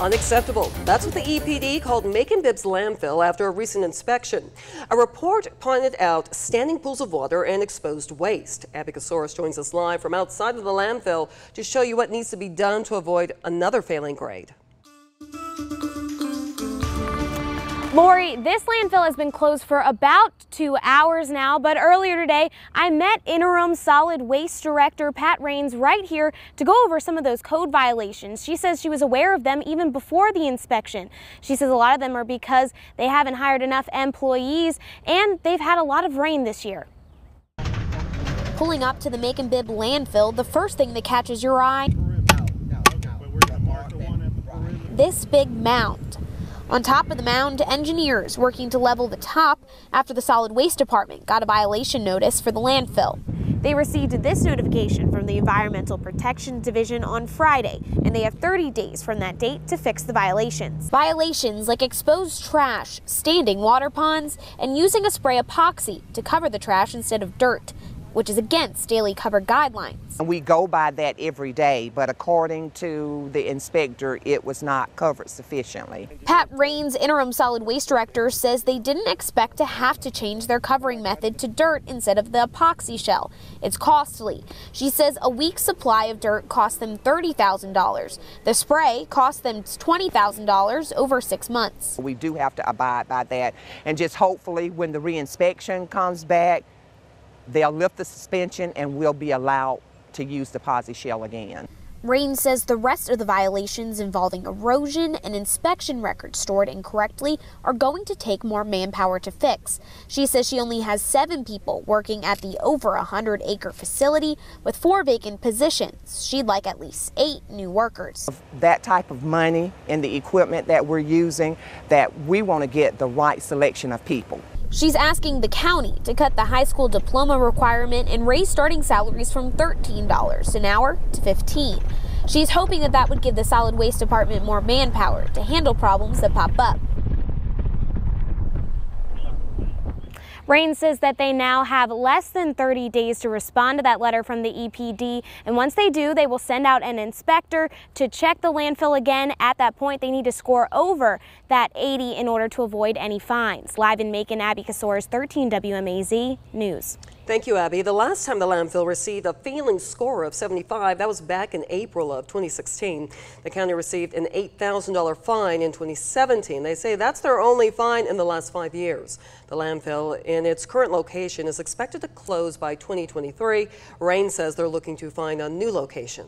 Unacceptable. That's what the EPD called Macon landfill after a recent inspection. A report pointed out standing pools of water and exposed waste. Abby joins us live from outside of the landfill to show you what needs to be done to avoid another failing grade. Lori, this landfill has been closed for about 2 hours now, but earlier today I met interim solid waste director Pat Rains right here to go over some of those code violations. She says she was aware of them even before the inspection. She says a lot of them are because they haven't hired enough employees and they've had a lot of rain this year. Pulling up to the Macon landfill, the first thing that catches your eye, this big mound. On top of the mound, engineers working to level the top after the solid waste department got a violation notice for the landfill. They received this notification from the Environmental Protection Division on Friday, and they have 30 days from that date to fix the violations. Violations like exposed trash, standing water ponds, and using a spray epoxy to cover the trash instead of dirt, which is against daily cover guidelines. We go by that every day, but according to the inspector, it was not covered sufficiently. Pat Rains, interim solid waste director, says they didn't expect to have to change their covering method to dirt instead of the epoxy shell. It's costly. She says a week's supply of dirt cost them $30,000. The spray cost them $20,000 over 6 months. We do have to abide by that, and just hopefully when the reinspection comes back, they'll lift the suspension and we'll be allowed to use the epoxy shell again. Rains says the rest of the violations involving erosion and inspection records stored incorrectly are going to take more manpower to fix. She says she only has 7 people working at the over 100-acre facility with 4 vacant positions. She'd like at least 8 new workers. That type of money and the equipment that we're using, that we want to get the right selection of people. She's asking the county to cut the high school diploma requirement and raise starting salaries from $13 an hour to $15. She's hoping that would give the solid waste department more manpower to handle problems that pop up. Rains says that they now have less than 30 days to respond to that letter from the EPD, and once they do, they will send out an inspector to check the landfill again. At that point, they need to score over that 80 in order to avoid any fines. Live in Macon, Abby 13 WMAZ News. Thank you, Abby. The last time the landfill received a failing score of 75, that was back in April of 2016. The county received an $8,000 fine in 2017. They say that's their only fine in the last 5 years. The landfill in its current location is expected to close by 2023. Rain says they're looking to find a new location.